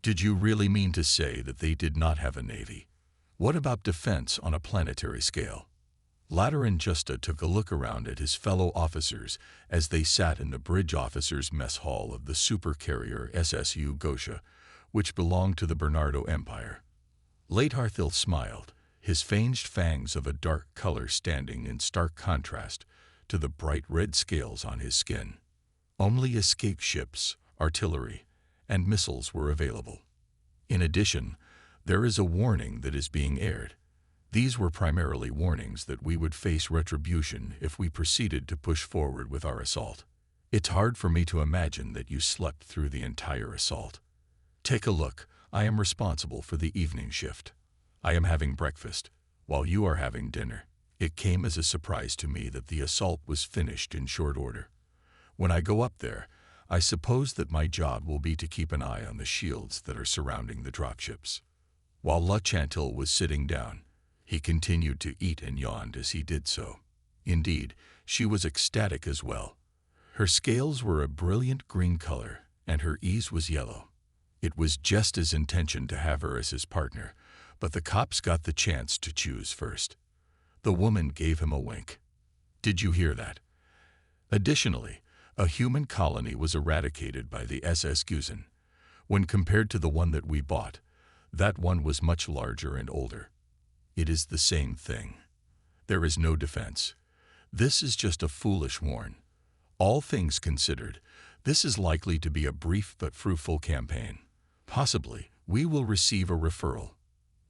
Did you really mean to say that they did not have a navy? What about defense on a planetary scale? Ladder and Justa took a look around at his fellow officers as they sat in the bridge officers' mess hall of the supercarrier SSU Gosha, which belonged to the Bernardo Empire. Late Harthil smiled, his fanged fangs of a dark color standing in stark contrast to the bright red scales on his skin. Only escape ships, artillery, and missiles were available. In addition, there is a warning that is being aired. These were primarily warnings that we would face retribution if we proceeded to push forward with our assault. It's hard for me to imagine that you slept through the entire assault. Take a look. I am responsible for the evening shift. I am having breakfast, while you are having dinner. It came as a surprise to me that the assault was finished in short order. When I go up there, I suppose that my job will be to keep an eye on the shields that are surrounding the dropships. While La Chantil was sitting down, he continued to eat and yawned as he did so. Indeed, she was ecstatic as well. Her scales were a brilliant green color, and her ease was yellow. It was Jesta's intention to have her as his partner, but the cops got the chance to choose first. The woman gave him a wink. Did you hear that? Additionally, a human colony was eradicated by the SS Gusen. When compared to the one that we bought, that one was much larger and older. It is the same thing. There is no defense. This is just a foolish warn. All things considered, this is likely to be a brief but fruitful campaign. Possibly, we will receive a referral.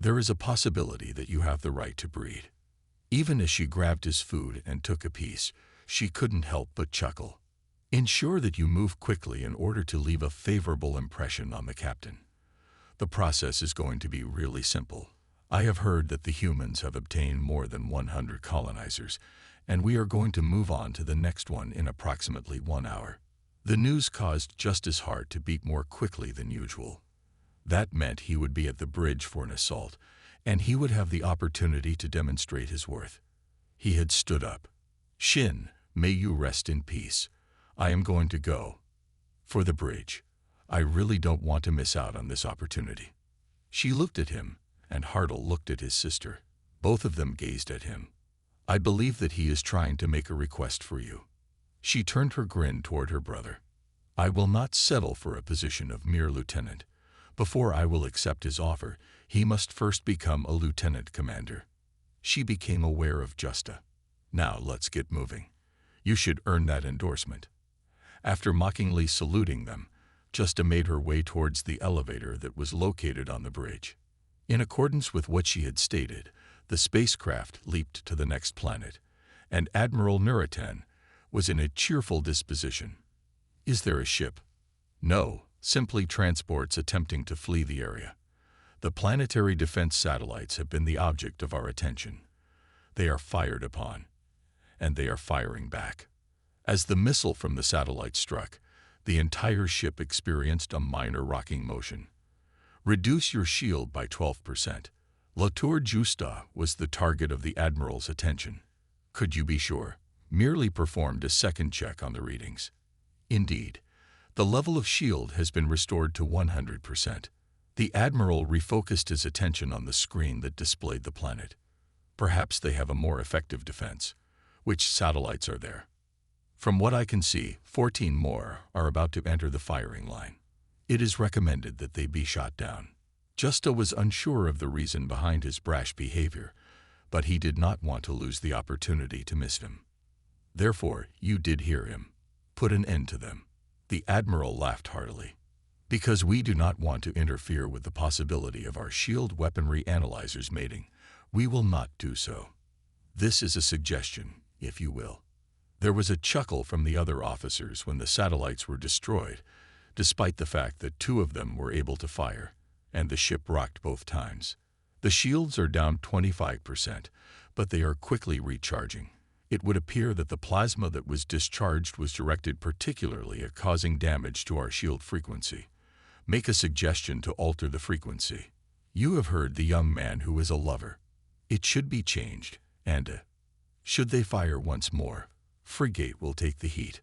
There is a possibility that you have the right to breed. Even as she grabbed his food and took a piece, she couldn't help but chuckle. Ensure that you move quickly in order to leave a favorable impression on the captain. The process is going to be really simple. I have heard that the humans have obtained more than 100 colonizers, and we are going to move on to the next one in approximately 1 hour. The news caused Justa's heart to beat more quickly than usual. That meant he would be at the bridge for an assault, and he would have the opportunity to demonstrate his worth. He had stood up. Shin, may you rest in peace. I am going to go. For the bridge. I really don't want to miss out on this opportunity. She looked at him, and Hartle looked at his sister. Both of them gazed at him. I believe that he is trying to make a request for you. She turned her grin toward her brother. I will not settle for a position of mere lieutenant. Before I will accept his offer, he must first become a lieutenant commander. She became aware of Justa. Now let's get moving. You should earn that endorsement. After mockingly saluting them, Justa made her way towards the elevator that was located on the bridge. In accordance with what she had stated, the spacecraft leaped to the next planet, and Admiral Nuratan was in a cheerful disposition. Is there a ship? No, simply transports attempting to flee the area. The planetary defense satellites have been the object of our attention. They are fired upon, and they are firing back. As the missile from the satellite struck, the entire ship experienced a minor rocking motion. Reduce your shield by 12%. Latour Justa was the target of the Admiral's attention. Could you be sure? Merely performed a second check on the readings. Indeed, the level of shield has been restored to 100%. The Admiral refocused his attention on the screen that displayed the planet. Perhaps they have a more effective defense. Which satellites are there? From what I can see, 14 more are about to enter the firing line. It is recommended that they be shot down. Justa was unsure of the reason behind his brash behavior, but he did not want to lose the opportunity to miss him. Therefore, you did hear him. Put an end to them. The Admiral laughed heartily. Because we do not want to interfere with the possibility of our shield weaponry analyzers mating, we will not do so. This is a suggestion, if you will. There was a chuckle from the other officers when the satellites were destroyed, despite the fact that 2 of them were able to fire, and the ship rocked both times. The shields are down 25%, but they are quickly recharging. It would appear that the plasma that was discharged was directed particularly at causing damage to our shield frequency. Make a suggestion to alter the frequency. You have heard the young man who is a lover. It should be changed, and should they fire once more, Frigate will take the heat.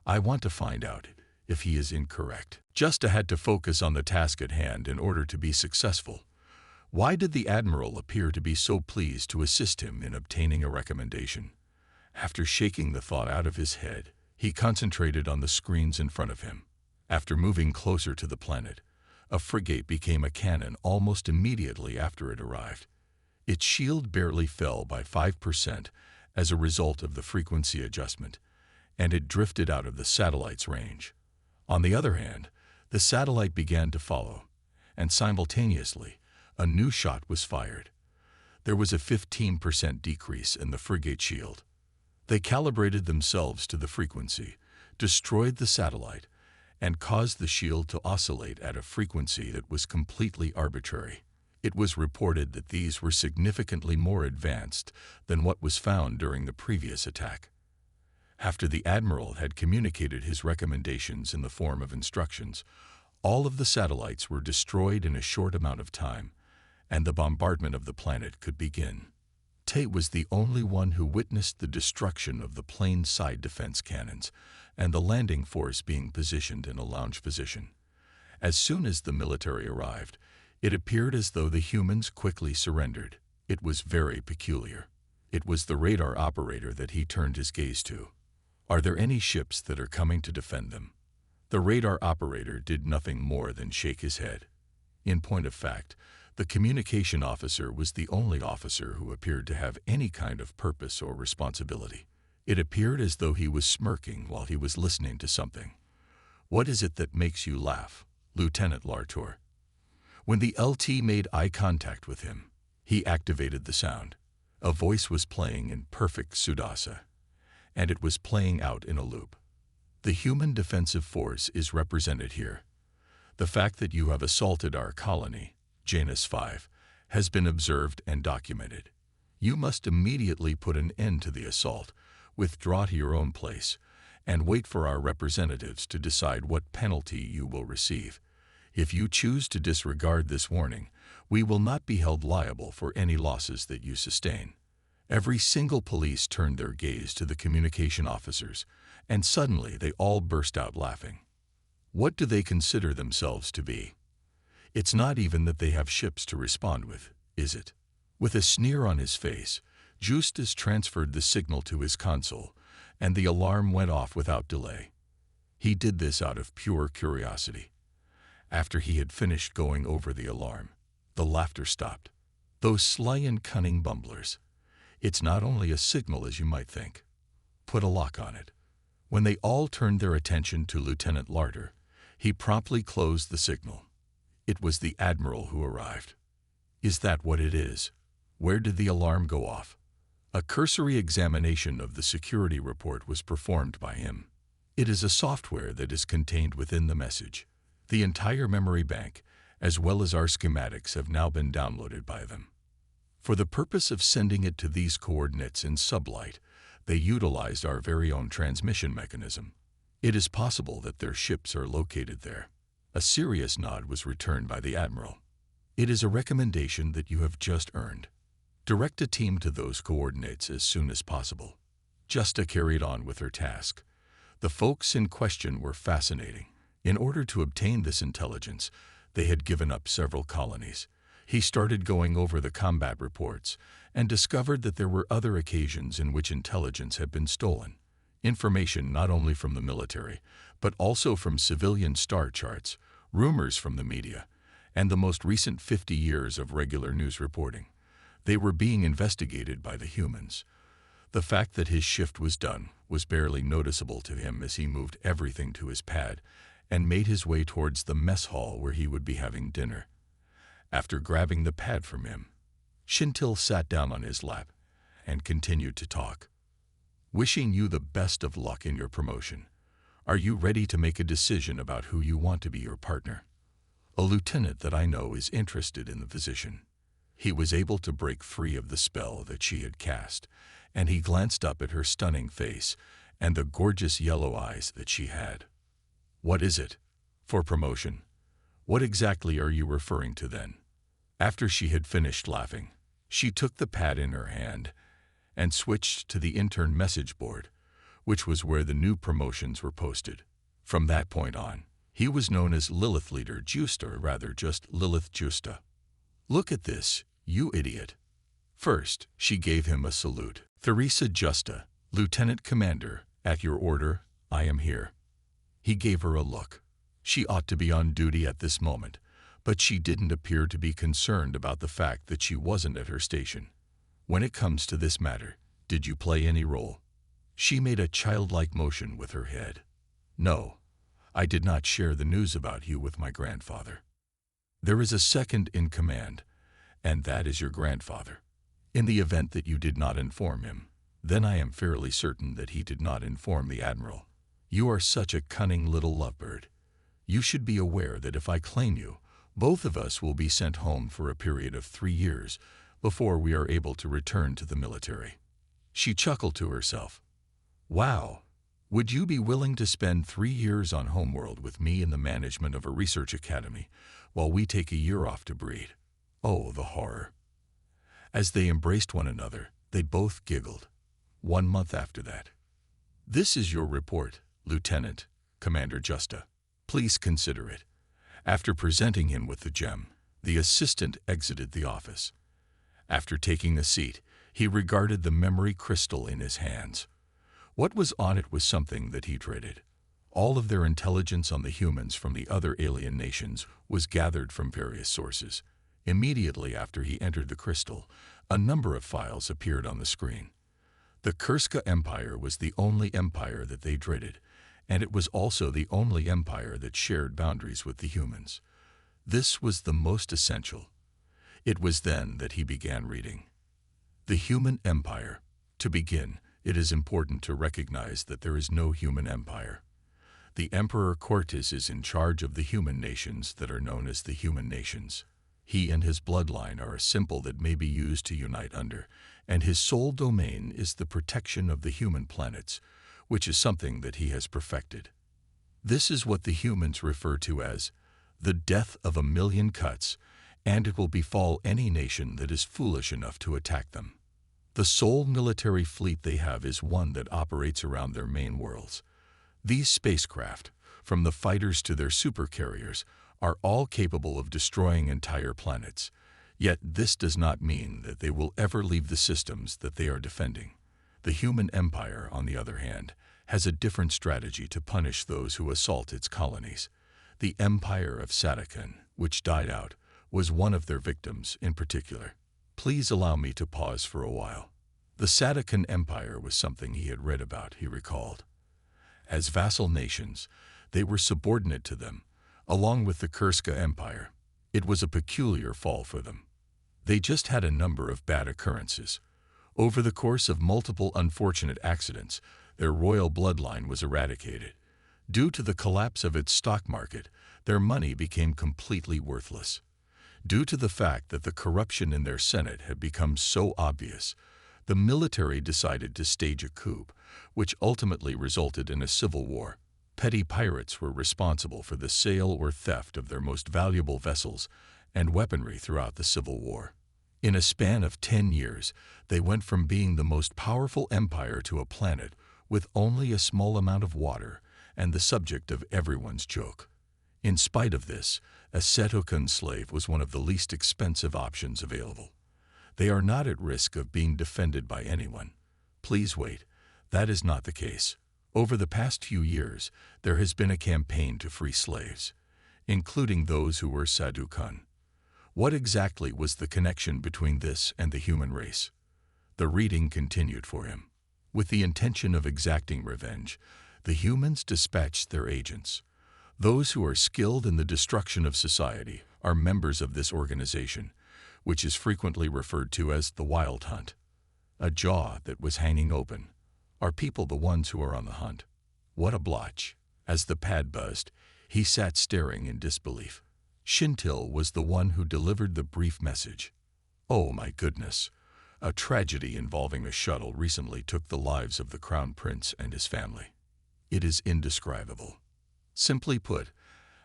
I want to find out if he is incorrect. Justa had to focus on the task at hand in order to be successful. Why did the Admiral appear to be so pleased to assist him in obtaining a recommendation? After shaking the thought out of his head, he concentrated on the screens in front of him. After moving closer to the planet, a frigate became a cannon almost immediately after it arrived. Its shield barely fell by 5% as a result of the frequency adjustment, and it drifted out of the satellite's range. On the other hand, the satellite began to follow, and simultaneously, a new shot was fired. There was a 15% decrease in the frigate shield. They calibrated themselves to the frequency, destroyed the satellite, and caused the shield to oscillate at a frequency that was completely arbitrary. It was reported that these were significantly more advanced than what was found during the previous attack. After the Admiral had communicated his recommendations in the form of instructions, all of the satellites were destroyed in a short amount of time, and the bombardment of the planet could begin. Tate was the only one who witnessed the destruction of the plane's side defense cannons and the landing force being positioned in a lounge position. As soon as the military arrived, it appeared as though the humans quickly surrendered. It was very peculiar. It was the radar operator that he turned his gaze to. Are there any ships that are coming to defend them? The radar operator did nothing more than shake his head. In point of fact, the communication officer was the only officer who appeared to have any kind of purpose or responsibility. It appeared as though he was smirking while he was listening to something. "What is it that makes you laugh, Lieutenant Lartor?" When the LT made eye contact with him, he activated the sound. A voice was playing in perfect Sudasa, and it was playing out in a loop. The human defensive force is represented here. The fact that you have assaulted our colony, Janus 5, has been observed and documented. You must immediately put an end to the assault, withdraw to your own place, and wait for our representatives to decide what penalty you will receive. If you choose to disregard this warning, we will not be held liable for any losses that you sustain. Every single police turned their gaze to the communication officers, and suddenly they all burst out laughing. What do they consider themselves to be? It's not even that they have ships to respond with, is it? With a sneer on his face, Justus transferred the signal to his console, and the alarm went off without delay. He did this out of pure curiosity. After he had finished going over the alarm, the laughter stopped. Those sly and cunning bumblers. It's not only a signal as you might think. Put a lock on it. When they all turned their attention to Lieutenant Lartor, he promptly closed the signal. It was the Admiral who arrived. Is that what it is? Where did the alarm go off? A cursory examination of the security report was performed by him. It is a software that is contained within the message. The entire memory bank, as well as our schematics, have now been downloaded by them. For the purpose of sending it to these coordinates in sublight, they utilized our very own transmission mechanism. It is possible that their ships are located there. A serious nod was returned by the Admiral. It is a recommendation that you have just earned. Direct a team to those coordinates as soon as possible. Justa carried on with her task. The folks in question were fascinating. In order to obtain this intelligence, they had given up several colonies. He started going over the combat reports and discovered that there were other occasions in which intelligence had been stolen. Information not only from the military, but also from civilian star charts, rumors from the media, and the most recent 50 years of regular news reporting. They were being investigated by the humans. The fact that his shift was done was barely noticeable to him as he moved everything to his pad and made his way towards the mess hall where he would be having dinner. After grabbing the pad from him, Shintil sat down on his lap and continued to talk. "Wishing you the best of luck in your promotion. Are you ready to make a decision about who you want to be your partner? A lieutenant that I know is interested in the position." He was able to break free of the spell that she had cast, and he glanced up at her stunning face and the gorgeous yellow eyes that she had. "What is it? For promotion? What exactly are you referring to then?" After she had finished laughing, she took the pad in her hand and switched to the intern message board, which was where the new promotions were posted. From that point on, he was known as Lilith Leader Justa, or rather just Lilith Justa. Look at this, you idiot. First, she gave him a salute. Theresa Justa, Lieutenant Commander, at your order, I am here. He gave her a look. She ought to be on duty at this moment, but she didn't appear to be concerned about the fact that she wasn't at her station. When it comes to this matter, did you play any role? She made a childlike motion with her head. No, I did not share the news about you with my grandfather. There is a second in command, and that is your grandfather. In the event that you did not inform him, then I am fairly certain that he did not inform the Admiral. You are such a cunning little lovebird. You should be aware that if I claim you, both of us will be sent home for a period of 3 years before we are able to return to the military. She chuckled to herself. Wow, would you be willing to spend 3 years on homeworld with me in the management of a research academy while we take a year off to breed? Oh, the horror. As they embraced one another, they both giggled. 1 month after that. This is your report, Lieutenant, Commander Justa. Please consider it. After presenting him with the gem, the assistant exited the office. After taking a seat, he regarded the memory crystal in his hands. What was on it was something that he dreaded. All of their intelligence on the humans from the other alien nations was gathered from various sources. Immediately after he entered the crystal, a number of files appeared on the screen. The Kurska Empire was the only empire that they dreaded, and it was also the only empire that shared boundaries with the humans. This was the most essential. It was then that he began reading. The Human Empire. To begin, it is important to recognize that there is no human empire. The Emperor Cortes is in charge of the human nations that are known as the human nations. He and his bloodline are a symbol that may be used to unite under, and his sole domain is the protection of the human planets, which is something that he has perfected. This is what the humans refer to as the death of 1,000,000 cuts, and it will befall any nation that is foolish enough to attack them. The sole military fleet they have is one that operates around their main worlds. These spacecraft, from the fighters to their supercarriers, are all capable of destroying entire planets. Yet this does not mean that they will ever leave the systems that they are defending. The human empire, on the other hand, has a different strategy to punish those who assault its colonies. The Empire of Satakan, which died out, was one of their victims in particular. Please allow me to pause for a while. The Satakan Empire was something he had read about, he recalled. As vassal nations, they were subordinate to them, along with the Kurska Empire. It was a peculiar fall for them. They just had a number of bad occurrences. Over the course of multiple unfortunate accidents, their royal bloodline was eradicated. Due to the collapse of its stock market, their money became completely worthless. Due to the fact that the corruption in their Senate had become so obvious, the military decided to stage a coup, which ultimately resulted in a civil war. Petty pirates were responsible for the sale or theft of their most valuable vessels and weaponry throughout the Civil War. In a span of 10 years, they went from being the most powerful empire to a planet with only a small amount of water and the subject of everyone's joke. In spite of this, a Setokan slave was one of the least expensive options available. They are not at risk of being defended by anyone. Please wait, that is not the case. Over the past few years, there has been a campaign to free slaves, including those who were Sadukan. What exactly was the connection between this and the human race? The reading continued for him. With the intention of exacting revenge, the humans dispatched their agents. Those who are skilled in the destruction of society are members of this organization, which is frequently referred to as the Wild Hunt. A jaw that was hanging open. Are people the ones who are on the hunt? What a blotch. As the pad buzzed, he sat staring in disbelief. Shintil was the one who delivered the brief message. Oh my goodness. A tragedy involving a shuttle recently took the lives of the Crown Prince and his family. It is indescribable. Simply put,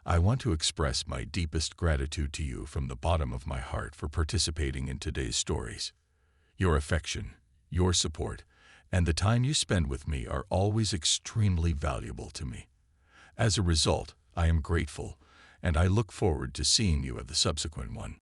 I want to express my deepest gratitude to you from the bottom of my heart for participating in today's stories. Your affection, your support, and the time you spend with me are always extremely valuable to me. As a result, I am grateful, and I look forward to seeing you at the subsequent one.